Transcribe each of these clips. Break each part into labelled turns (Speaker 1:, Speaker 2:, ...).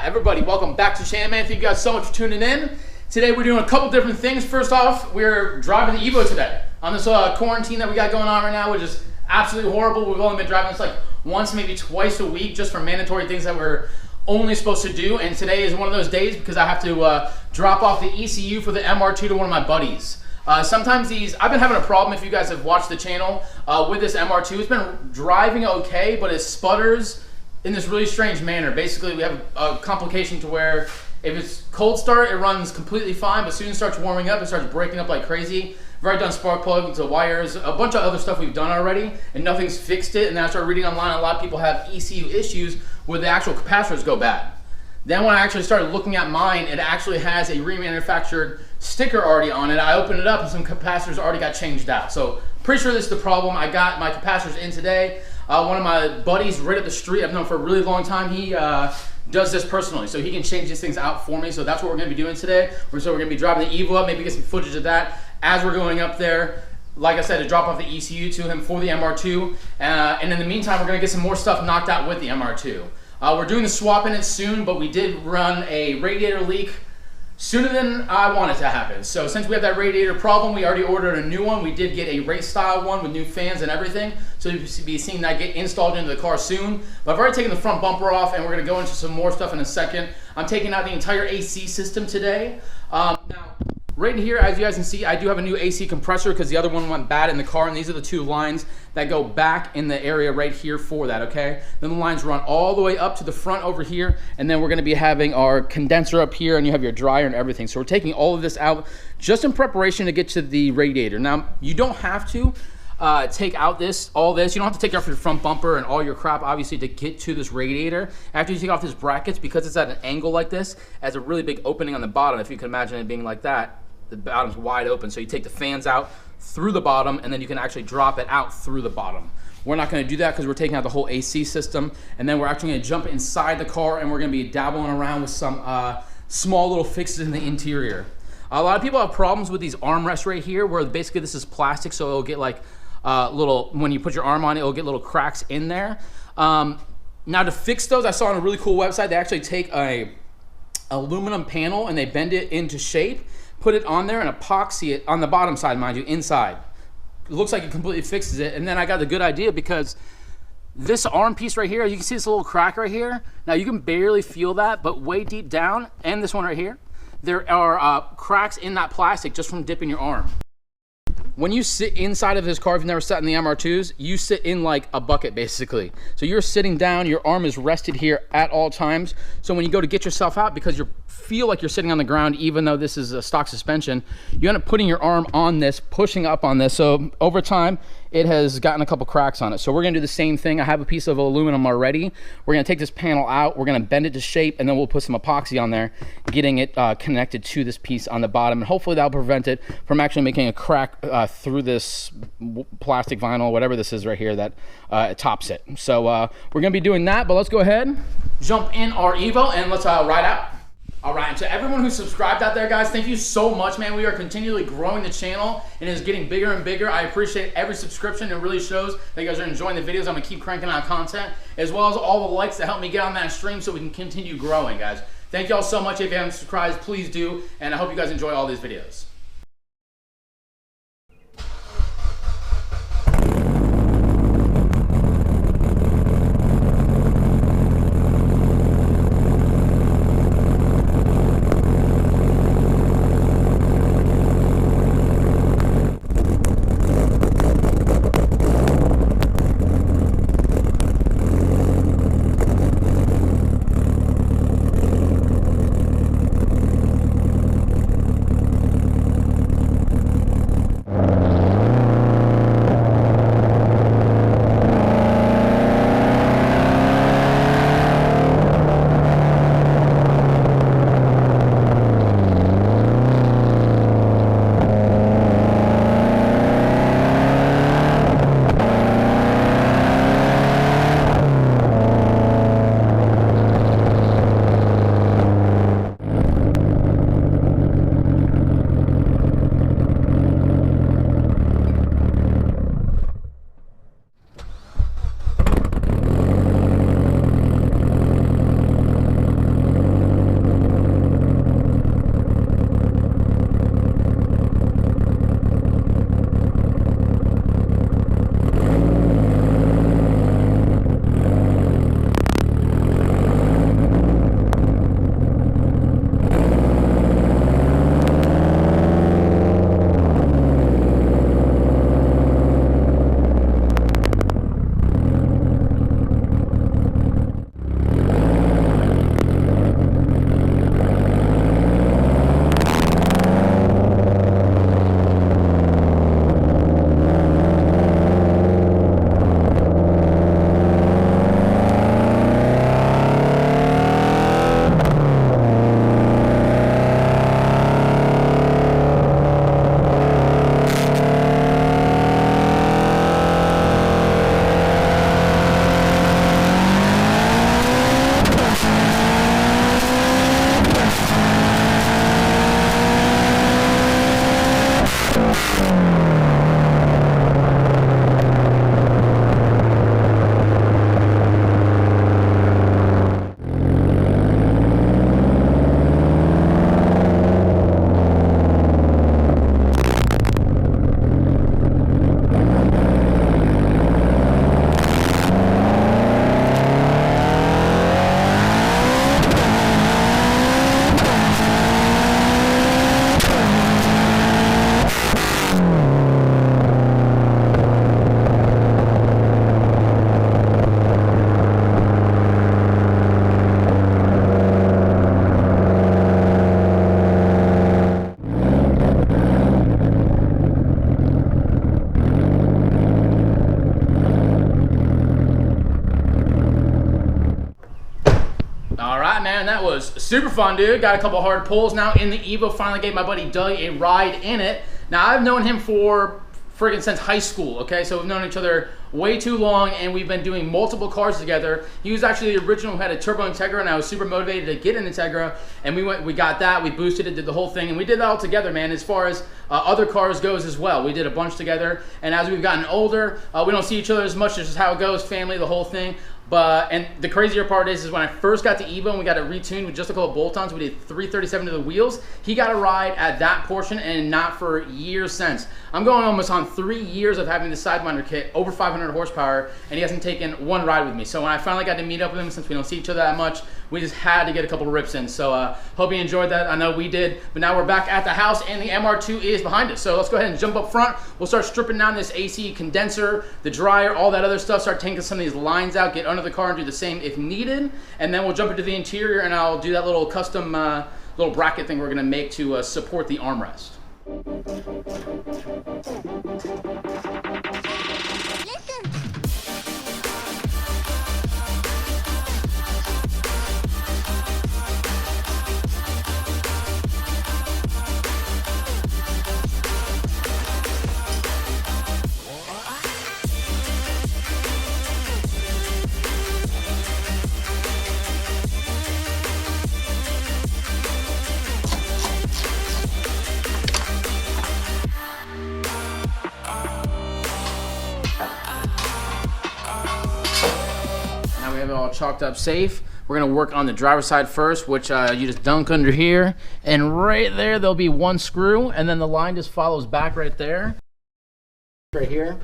Speaker 1: Everybody, welcome back to the channel, man. Thank you guys so much for tuning in. Today we're doing a couple different things. First off, we're driving the Evo today on this quarantine that we got going on right now, which is absolutely horrible. We've only been driving this like once, maybe twice a week, just for mandatory things that we're only supposed to do. And today is one of those days because I have to drop off the ECU for the MR2 to one of my buddies. Sometimes I've been having a problem, if you guys have watched the channel, with this MR2. It's been driving okay, but it sputters in this really strange manner. Basically, we have a complication to where if it's cold start, it runs completely fine, but as soon as it starts warming up, it starts breaking up like crazy. We've already done spark plugs, the wires, a bunch of other stuff we've done already, and nothing's fixed it. And then I started reading online, a lot of people have ECU issues where the actual capacitors go bad. Then when I actually started looking at mine, it actually has a remanufactured sticker already on it. I opened it up and some capacitors already got changed out. So pretty sure this is the problem. I got my capacitors in today. One of my buddies right up the street, I've known for a really long time, he does this personally. So he can change these things out for me. So that's what we're gonna be doing today. We're gonna be driving the Evo up, maybe get some footage of that as we're going up there. Like I said, to drop off the ECU to him for the MR2. And in the meantime, we're gonna get some more stuff knocked out with the MR2. We're doing the swap in it soon, but we did run a radiator leak sooner than I wanted to happen. So since we have that radiator problem, we already ordered a new one. We did get a race style one with new fans and everything. So you'll be seeing that get installed into the car soon. But I've already taken the front bumper off and we're gonna go into some more stuff in a second. I'm taking out the entire AC system today. Now, right here, as you guys can see, I do have a new AC compressor because the other one went bad in the car, and these are the two lines that go back in the area right here for that, okay? Then the lines run all the way up to the front over here, and then we're gonna be having our condenser up here, and you have your dryer and everything. So we're taking all of this out just in preparation to get to the radiator. Now, you don't have to take out all this. You don't have to take off your front bumper and all your crap, obviously, to get to this radiator. After you take off these brackets, because it's at an angle like this, it has a really big opening on the bottom, if you can imagine it being like that. The bottom's wide open, so you take the fans out through the bottom and then you can actually drop it out through the bottom. We're not going to do that because we're taking out the whole AC system, and then we're actually going to jump inside the car and we're going to be dabbling around with some small little fixes in the interior. A lot of people have problems with these armrests right here, where basically this is plastic, so it'll get like when you put your arm on it, it'll get little cracks in there. Now to fix those, I saw on a really cool website, they actually take a aluminum panel and they bend it into shape, put it on there and epoxy it on the bottom side, mind you, inside. It looks like it completely fixes it. And then I got the good idea because this arm piece right here, you can see this little crack right here. Now you can barely feel that, but way deep down, and this one right here, there are cracks in that plastic just from dipping your arm. When you sit inside of this car, if you've never sat in the MR2s, you sit in like a bucket basically. So you're sitting down, your arm is rested here at all times. So when you go to get yourself out, because you feel like you're sitting on the ground, even though this is a stock suspension, you end up putting your arm on this, pushing up on this. So over time, it has gotten a couple cracks on it. So we're gonna do the same thing. I have a piece of aluminum already. We're gonna take this panel out, we're gonna bend it to shape, and then we'll put some epoxy on there, getting it connected to this piece on the bottom. And hopefully that'll prevent it from actually making a crack through this plastic vinyl, whatever this is right here that tops it. So we're gonna be doing that, but let's go ahead, jump in our Evo, and let's ride out. All right, and to everyone who's subscribed out there, guys, thank you so much, man. We are continually growing the channel, and it's getting bigger and bigger. I appreciate every subscription. It really shows that you guys are enjoying the videos. I'm gonna keep cranking out content, as well as all the likes that help me get on that stream so we can continue growing, guys. Thank y'all so much. If you haven't subscribed, please do, and I hope you guys enjoy all these videos. super fun, dude. Got a couple hard pulls now in the Evo. Finally gave my buddy Doug a ride in it. Now, I've known him for friggin' since high school, okay? So we've known each other way too long, and we've been doing multiple cars together. He was actually the original who had a turbo Integra, and I was super motivated to get an Integra, and we got that, we boosted it, did the whole thing, and we did that all together, man, as far as other cars goes as well. We did a bunch together, and as we've gotten older, we don't see each other as much. This is how it goes, family, the whole thing. And the crazier part is when I first got to Evo and we got it retuned with just a couple of bolt-ons, we did 337 to the wheels. He got a ride at that portion and not for years since. I'm going almost on 3 years of having the Sidewinder kit, over 500 horsepower, and he hasn't taken one ride with me. So when I finally got to meet up with him, since we don't see each other that much, we just had to get a couple of rips in. So hope you enjoyed that. I know we did, but now we're back at the house and the MR2 is behind us. So let's go ahead and jump up front. We'll start stripping down this AC condenser, the dryer, all that other stuff, start taking some of these lines out, get under the car and do the same if needed. And then we'll jump into the interior and I'll do that little custom little bracket thing we're gonna make to support the armrest. Have it all chalked up safe. We're gonna work on the driver's side first, which you just dunk under here, and right there there'll be one screw, and then the line just follows back right there. Right here,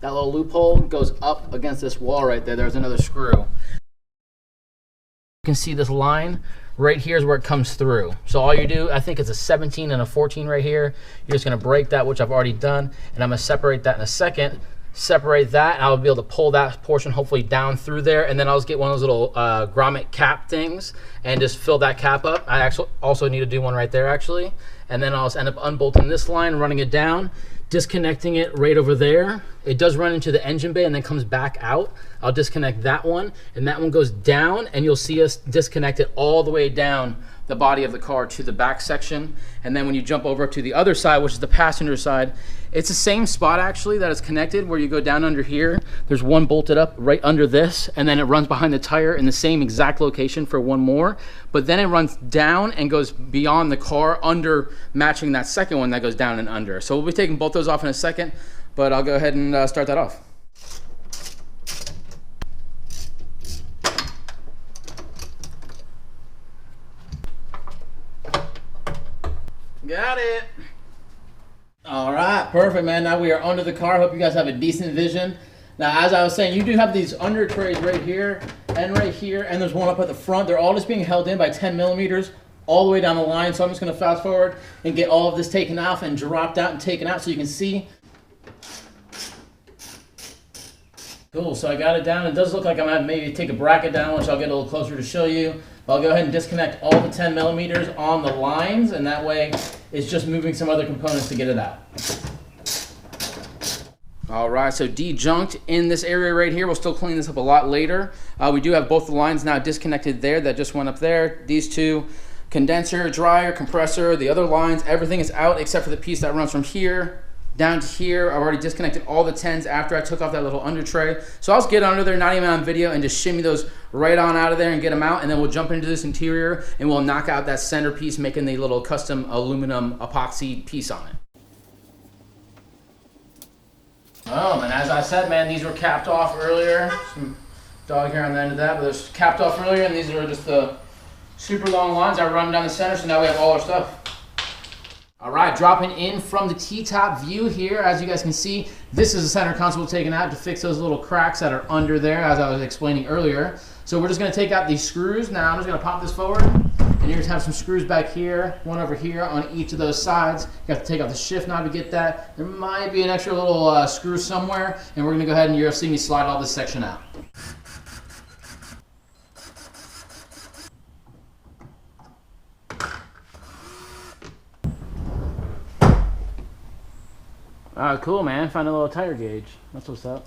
Speaker 1: that little loophole goes up against this wall right there. There's another screw. You can see this line right here is where it comes through. So all you do, I think it's a 17 and a 14 right here. You're just gonna break that, which I've already done, and I'm gonna separate that in a second. Separate that, and I'll be able to pull that portion hopefully down through there, and then I'll just get one of those little grommet cap things and just fill that cap up. I actually also need to do one right there actually, and then I'll just end up unbolting this line, running it down, disconnecting it right over there. It does run into the engine bay and then comes back out. I'll disconnect that one, and that one goes down, and you'll see us disconnect it all the way down the body of the car to the back section. And then when you jump over to the other side, which is the passenger side, it's the same spot actually that is connected, where you go down under here. There's one bolted up right under this, and then it runs behind the tire in the same exact location for one more, but then it runs down and goes beyond the car under, matching that second one that goes down and under. So we'll be taking both those off in a second, but I'll go ahead and start that off. Got it. All right, perfect, man. Now we are under the car. Hope you guys have a decent vision. Now, as I was saying, you do have these under trays right here, and there's one up at the front. They're all just being held in by 10 millimeters all the way down the line. So I'm just gonna fast forward and get all of this taken off and dropped out and taken out so you can see. Cool, so I got it down. It does look like I'm gonna maybe take a bracket down, which I'll get a little closer to show you. But I'll go ahead and disconnect all the 10 millimeters on the lines, and that way it's just moving some other components to get it out. All right, so dejunked in this area right here. We'll still clean this up a lot later. We do have both the lines now disconnected there. That just went up there. These two, condenser, dryer, compressor, the other lines, everything is out except for the piece that runs from here down to here. I've already disconnected all the 10s after I took off that little under tray. So I'll just get under there, not even on video, and just shimmy those right on out of there and get them out, and then we'll jump into this interior and we'll knock out that center piece, making the little custom aluminum epoxy piece on it. Oh, and as I said, man, these were capped off earlier. Some dog hair on the end of that, but they're capped off earlier, and these are just the super long lines that run down the center, so now we have all our stuff. All right, dropping in from the T-top view here. As you guys can see, this is the center console taken out to fix those little cracks that are under there, as I was explaining earlier. So we're just gonna take out these screws. Now I'm just gonna pop this forward, and you're gonna have some screws back here, one over here on each of those sides. You have to take out the shift knob to get that. There might be an extra little screw somewhere, and we're gonna go ahead and you'll see me slide all this section out. Cool, man. Found a little tire gauge. That's what's up.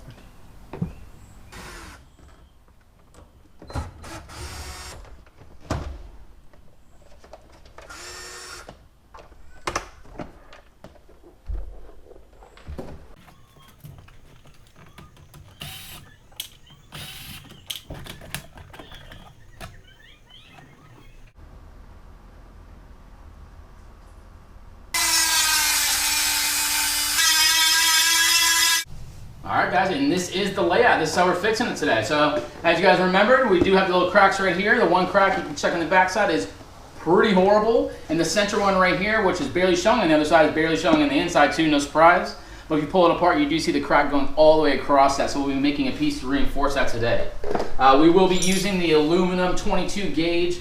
Speaker 1: guys, and this is the layout. This is how we're fixing it today. So as you guys remembered, we do have the little cracks right here. The one crack you can check on the back side is pretty horrible, and the center one right here, which is barely showing, and the other side is barely showing on the inside too, no surprise. But if you pull it apart, you do see the crack going all the way across that, so we'll be making a piece to reinforce that today. We will be using the aluminum 22 gauge,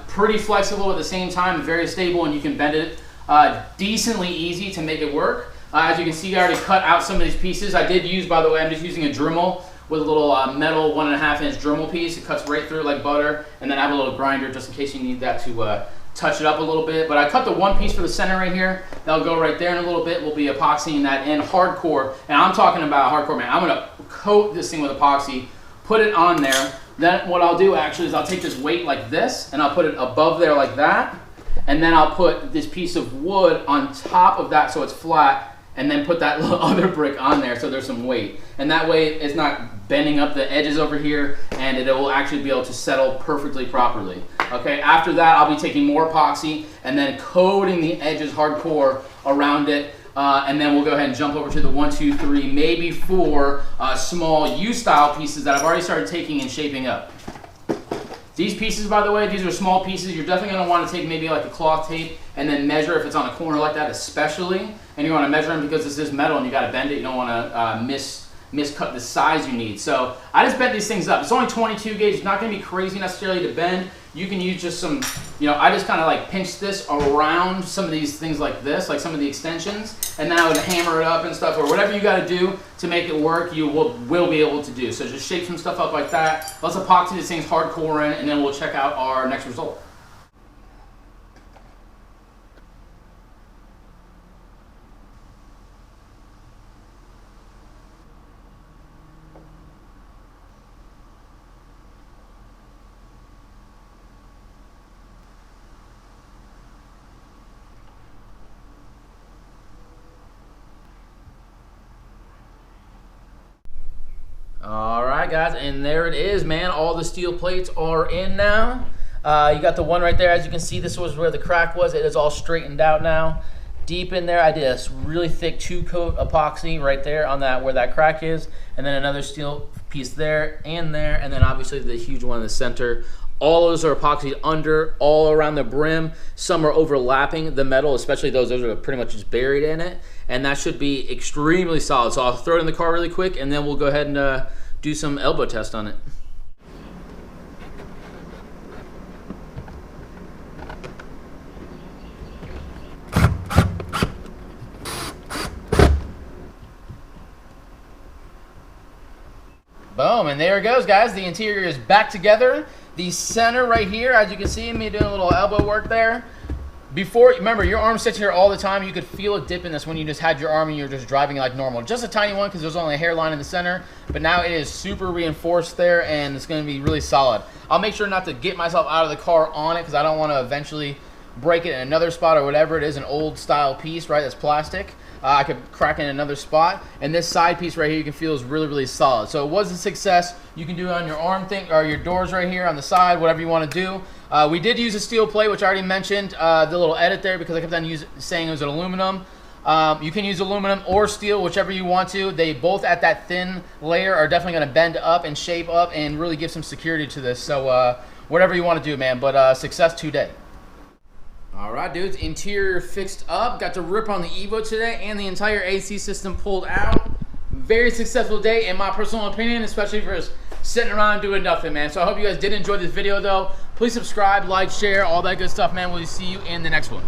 Speaker 1: pretty flexible at the same time, very stable, and you can bend it decently easy to make it work. As you can see, I already cut out some of these pieces. I did use, by the way, I'm just using a Dremel with a little metal 1.5 inch Dremel piece. It cuts right through it like butter, and then I have a little grinder just in case you need that to touch it up a little bit. But I cut the one piece for the center right here. That'll go right there in a little bit. We'll be epoxying that in hardcore, and I'm talking about hardcore, man. I'm gonna coat this thing with epoxy, put it on there. Then what I'll do actually is I'll take this weight like this, and I'll put it above there like that, and then I'll put this piece of wood on top of that so it's flat, and then put that little other brick on there so there's some weight. And that way it's not bending up the edges over here, and it will actually be able to settle perfectly properly. Okay, after that I'll be taking more epoxy and then coating the edges hardcore around it, and then we'll go ahead and jump over to the 1, 2, 3, maybe 4 small U-style pieces that I've already started taking and shaping up. These pieces, by the way, these are small pieces. You're definitely going to want to take maybe like a cloth tape and then measure if it's on a corner like that especially. And you want to measure them because this is metal and you got to bend it. You don't want to miscut the size you need. So I just bent these things up. It's only 22 gauge. It's not going to be crazy necessarily to bend. You can use just some, I just kind of like pinch this around some of these things like this, like some of the extensions, and then I would hammer it up and stuff, or whatever you got to do to make it work, you will be able to do. So just shape some stuff up like that. Let's epoxy this thing's hardcore in, and then we'll check out our next result. All right, guys, and there it is, man. All the steel plates are in now. You got the one right there. As you can see, this was where the crack was. It is all straightened out now. Deep in there, I did a really thick 2-coat epoxy right there on that where that crack is, and then another steel piece there, and then obviously the huge one in the center. All those are epoxied under, all around the brim. Some are overlapping the metal, especially those are pretty much just buried in it. And that should be extremely solid. So I'll throw it in the car really quick, and then we'll go ahead and do some elbow test on it. Boom, and there it goes, guys. The interior is back together. The center right here, as you can see me doing a little elbow work there. Before, remember, your arm sits here all the time. You could feel a dip in this when you just had your arm and you're just driving like normal. Just a tiny one because there's only a hairline in the center, but now it is super reinforced there, and it's going to be really solid. I'll make sure not to get myself out of the car on it because I don't want to eventually break it in another spot or whatever. It is an old style piece, right? That's plastic. I could crack in another spot, and this side piece right here you can feel is really, really solid. So it was a success. You can do it on your arm thing or your doors right here on the side, whatever you want to do. We did use a steel plate, which I already mentioned, the little edit there because I kept on saying it was an aluminum. You can use aluminum or steel, whichever you want to. They both at that thin layer are definitely going to bend up and shape up and really give some security to this. So whatever you want to do, man, but success today. All right, dudes, interior fixed up. Got to rip on the Evo today and the entire AC system pulled out. Very successful day in my personal opinion, especially for us sitting around doing nothing, man. So I hope you guys did enjoy this video, though. Please subscribe, like, share, all that good stuff, man. We'll see you in the next one.